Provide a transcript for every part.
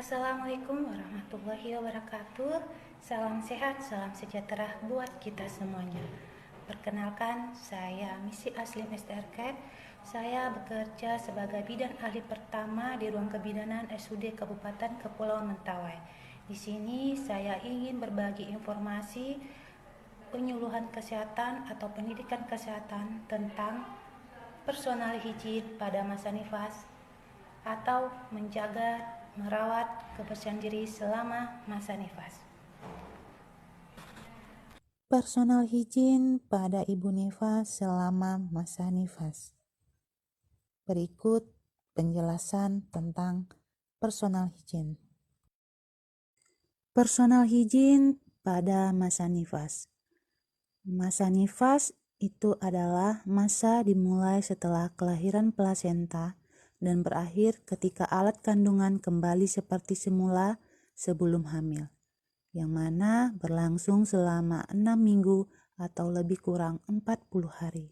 Assalamualaikum warahmatullahi wabarakatuh. Salam sehat, salam sejahtera buat kita semuanya. Perkenalkan, saya Misi Aslim STRK. Saya bekerja sebagai bidan ahli pertama di ruang kebidanan SUD Kabupaten Kepulauan Mentawai. Di sini saya ingin berbagi informasi penyuluhan kesehatan atau pendidikan kesehatan tentang personal hygiene pada masa nifas atau menjaga merawat kebersihan diri selama masa nifas. Personal hygiene pada ibu nifas selama masa nifas. Berikut penjelasan tentang personal hygiene. Personal hygiene pada masa nifas. Masa nifas itu adalah masa dimulai setelah kelahiran plasenta dan berakhir ketika alat kandungan kembali seperti semula sebelum hamil, yang mana berlangsung selama 6 minggu atau lebih kurang 40 hari.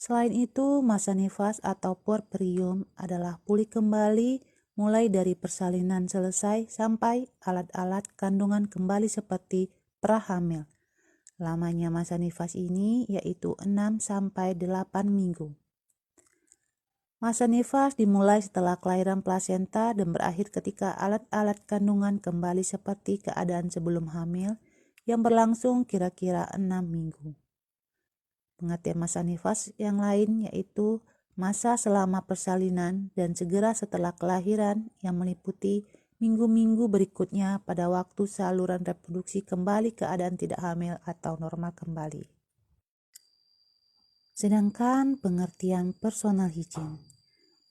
Selain itu, masa nifas atau puerperium adalah pulih kembali mulai dari persalinan selesai sampai alat-alat kandungan kembali seperti prahamil. Lamanya masa nifas ini yaitu 6 sampai 8 minggu. Masa nifas dimulai setelah kelahiran plasenta dan berakhir ketika alat-alat kandungan kembali seperti keadaan sebelum hamil yang berlangsung kira-kira 6 minggu. Pengertian masa nifas yang lain yaitu masa selama persalinan dan segera setelah kelahiran yang meliputi minggu-minggu berikutnya pada waktu saluran reproduksi kembali keadaan tidak hamil atau normal kembali. Sedangkan pengertian personal hygiene.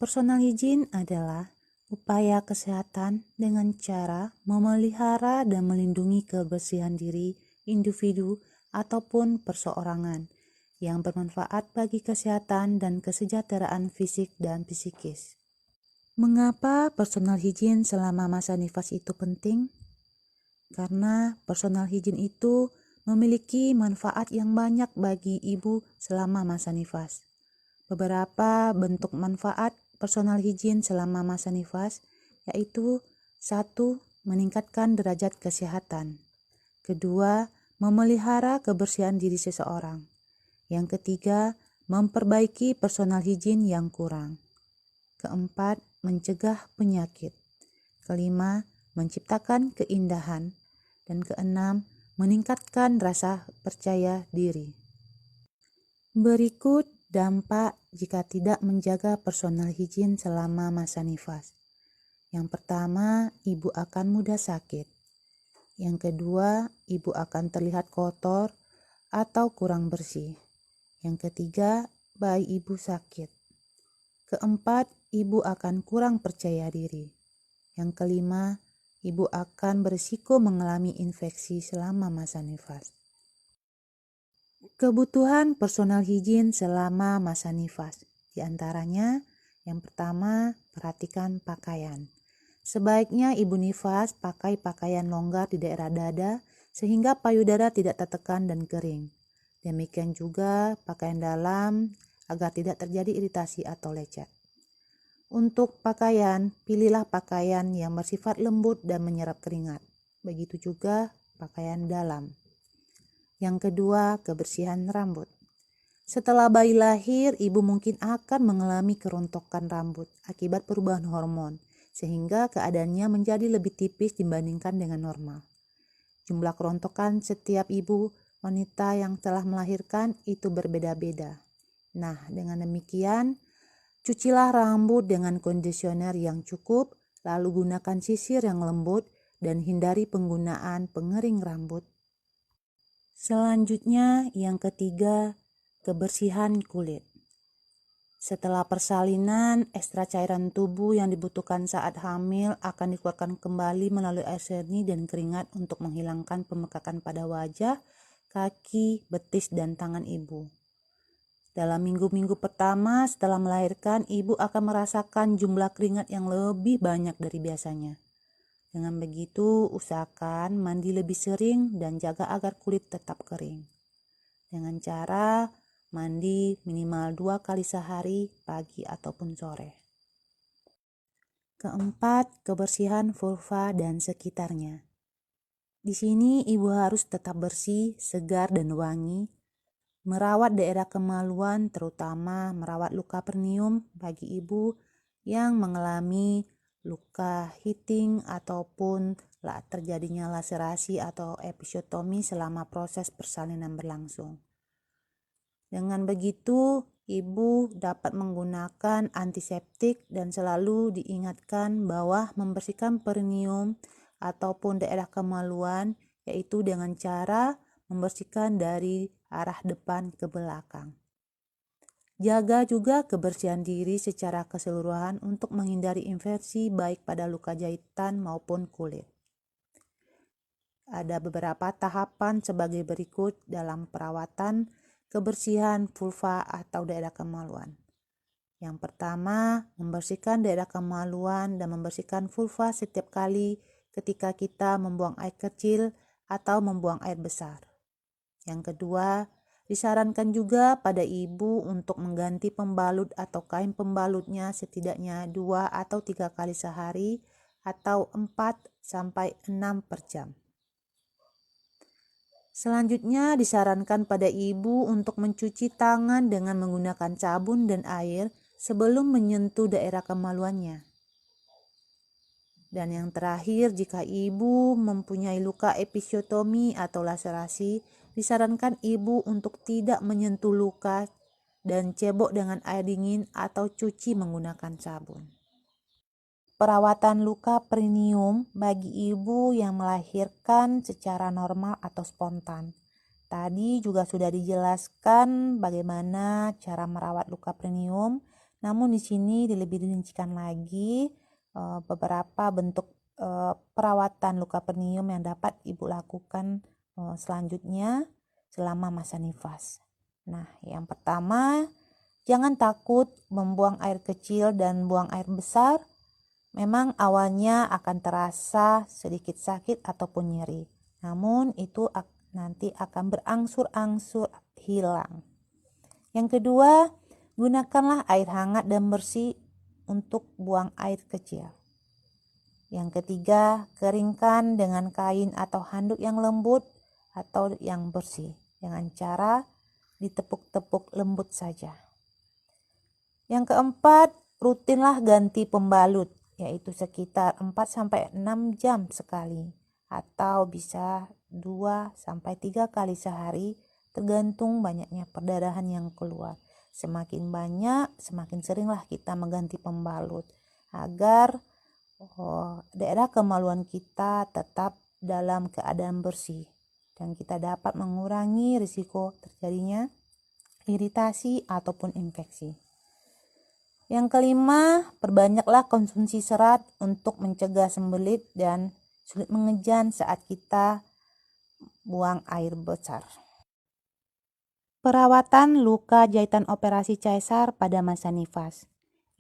Personal hygiene adalah upaya kesehatan dengan cara memelihara dan melindungi kebersihan diri individu ataupun perseorangan yang bermanfaat bagi kesehatan dan kesejahteraan fisik dan psikis. Mengapa personal hygiene selama masa nifas itu penting? Karena personal hygiene itu memiliki manfaat yang banyak bagi ibu selama masa nifas. Beberapa bentuk manfaat personal hygiene selama masa nifas yaitu 1. Meningkatkan derajat kesehatan. 2. Memelihara kebersihan diri seseorang. Yang ketiga, memperbaiki personal hygiene yang kurang. Keempat, mencegah penyakit. Kelima, menciptakan keindahan. Dan keenam, meningkatkan rasa percaya diri. Berikut dampak jika tidak menjaga personal hygiene selama masa nifas. Yang pertama, ibu akan mudah sakit. Yang kedua, ibu akan terlihat kotor atau kurang bersih. Yang ketiga, bayi ibu sakit. Keempat, ibu akan kurang percaya diri. Yang kelima, ibu akan berisiko mengalami infeksi selama masa nifas. Kebutuhan personal hygiene selama masa nifas. Di antaranya, yang pertama, perhatikan pakaian. Sebaiknya ibu nifas pakai pakaian longgar di daerah dada sehingga payudara tidak tertekan dan kering. Demikian juga pakaian dalam agar tidak terjadi iritasi atau lecet. Untuk pakaian, pilihlah pakaian yang bersifat lembut dan menyerap keringat. Begitu juga pakaian dalam. Yang kedua, kebersihan rambut. Setelah bayi lahir, ibu mungkin akan mengalami kerontokan rambut akibat perubahan hormon, sehingga keadaannya menjadi lebih tipis dibandingkan dengan normal. Jumlah kerontokan setiap ibu wanita yang telah melahirkan itu berbeda-beda. Nah, dengan demikian, cucilah rambut dengan kondisioner yang cukup, lalu gunakan sisir yang lembut dan hindari penggunaan pengering rambut. Selanjutnya, yang ketiga, kebersihan kulit. Setelah persalinan, ekstra cairan tubuh yang dibutuhkan saat hamil akan dikeluarkan kembali melalui air seni dan keringat untuk menghilangkan pembekakan pada wajah, kaki, betis, dan tangan ibu. Dalam minggu-minggu pertama setelah melahirkan, ibu akan merasakan jumlah keringat yang lebih banyak dari biasanya. Dengan begitu, usahakan mandi lebih sering dan jaga agar kulit tetap kering. Dengan cara mandi minimal 2 kali sehari, pagi ataupun sore. Keempat, kebersihan vulva dan sekitarnya. Di sini ibu harus tetap bersih, segar, dan wangi. Merawat daerah kemaluan, terutama merawat luka perineum bagi ibu yang mengalami luka heating ataupun terjadinya laserasi atau episiotomi selama proses persalinan berlangsung. Dengan begitu, ibu dapat menggunakan antiseptik dan selalu diingatkan bahwa membersihkan perineum ataupun daerah kemaluan yaitu dengan cara membersihkan dari arah depan ke belakang. Jaga juga kebersihan diri secara keseluruhan untuk menghindari infeksi baik pada luka jahitan maupun kulit. Ada beberapa tahapan sebagai berikut dalam perawatan kebersihan vulva atau daerah kemaluan. Yang pertama, membersihkan daerah kemaluan dan membersihkan vulva setiap kali ketika kita membuang air kecil atau membuang air besar. Yang kedua, disarankan juga pada ibu untuk mengganti pembalut atau kain pembalutnya setidaknya 2 atau 3 kali sehari atau 4-6 per jam. Selanjutnya disarankan pada ibu untuk mencuci tangan dengan menggunakan sabun dan air sebelum menyentuh daerah kemaluannya. Dan yang terakhir, jika ibu mempunyai luka episiotomi atau laserasi, disarankan ibu untuk tidak menyentuh luka dan cebok dengan air dingin atau cuci menggunakan sabun. Perawatan luka perineum bagi ibu yang melahirkan secara normal atau spontan. Tadi juga sudah dijelaskan bagaimana cara merawat luka perineum, namun di sini lebih dirincikan lagi beberapa bentuk perawatan luka perineum yang dapat ibu lakukan selanjutnya selama masa nifas. Nah, yang pertama, jangan takut membuang air kecil dan buang air besar. Memang awalnya akan terasa sedikit sakit ataupun nyeri, namun itu nanti akan berangsur-angsur hilang. Yang kedua, gunakanlah air hangat dan bersih untuk buang air kecil. Yang ketiga, keringkan dengan kain atau handuk yang lembut atau yang bersih dengan cara ditepuk-tepuk lembut saja. Yang keempat, rutinlah ganti pembalut, yaitu sekitar 4-6 jam sekali atau bisa 2-3 kali sehari tergantung banyaknya perdarahan yang keluar. Semakin banyak, semakin seringlah kita mengganti pembalut agar daerah kemaluan kita tetap dalam keadaan bersih dan kita dapat mengurangi risiko terjadinya iritasi ataupun infeksi. Yang kelima, perbanyaklah konsumsi serat untuk mencegah sembelit dan sulit mengejan saat kita buang air besar. Perawatan luka jahitan operasi caesar pada masa nifas.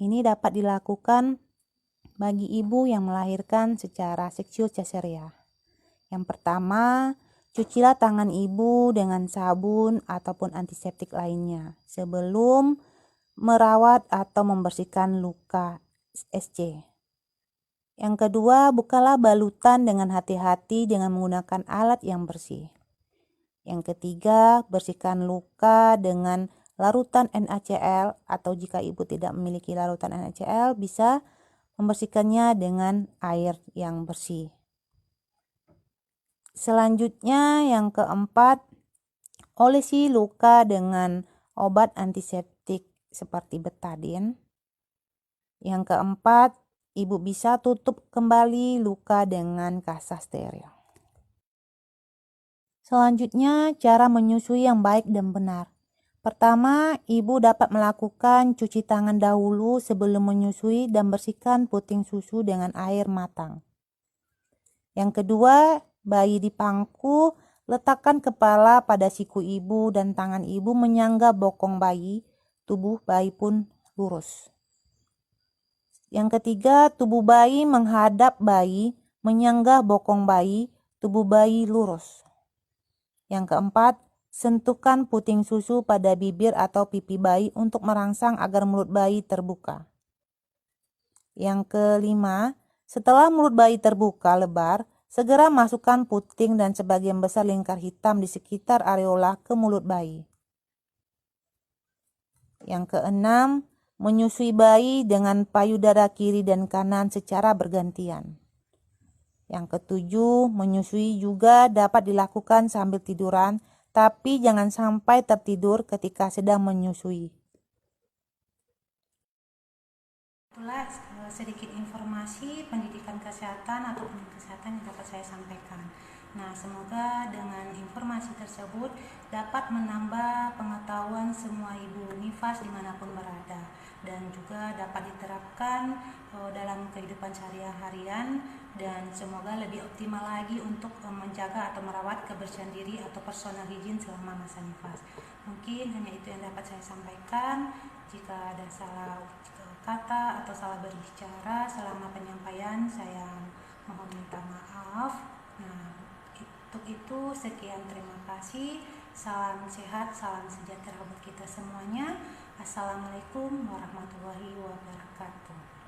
Ini dapat dilakukan bagi ibu yang melahirkan secara seksio caesaria. Yang pertama, cucilah tangan ibu dengan sabun ataupun antiseptik lainnya sebelum merawat atau membersihkan luka SC. Yang kedua, bukalah balutan dengan hati-hati dengan menggunakan alat yang bersih. Yang ketiga, bersihkan luka dengan larutan NaCl atau jika ibu tidak memiliki larutan NaCl bisa membersihkannya dengan air yang bersih. Selanjutnya yang keempat, olesi luka dengan obat antiseptik seperti betadine. Yang keempat, ibu bisa tutup kembali luka dengan kasa steril. Selanjutnya, cara menyusui yang baik dan benar. Pertama, ibu dapat melakukan cuci tangan dahulu sebelum menyusui dan bersihkan puting susu dengan air matang. Yang kedua, bayi dipangku, letakkan kepala pada siku ibu dan tangan ibu menyangga bokong bayi, tubuh bayi pun lurus. Yang ketiga, tubuh bayi menghadap bayi, menyangga bokong bayi, tubuh bayi lurus. Yang keempat, sentuhkan puting susu pada bibir atau pipi bayi untuk merangsang agar mulut bayi terbuka. Yang kelima, setelah mulut bayi terbuka lebar, segera masukkan puting dan sebagian besar lingkar hitam di sekitar areola ke mulut bayi. Yang keenam, menyusui bayi dengan payudara kiri dan kanan secara bergantian. Yang ketujuh, menyusui juga dapat dilakukan sambil tiduran, tapi jangan sampai tertidur ketika sedang menyusui. Itulah sedikit informasi pendidikan kesehatan atau kesehatan yang dapat saya sampaikan. Nah, semoga dengan informasi tersebut dapat menambah pengetahuan semua ibu nifas dimanapun berada dan juga dapat diterapkan dalam kehidupan sehari-harian dan semoga lebih optimal lagi untuk menjaga atau merawat kebersihan diri atau personal hygiene selama masa nifas. Mungkin hanya itu yang dapat saya sampaikan. Jika ada salah kata atau salah berbicara selama penyampaian, saya mohon minta maaf. Nah, untuk itu sekian, terima kasih. Salam sehat, salam sejahtera buat kita semuanya. Assalamualaikum warahmatullahi wabarakatuh.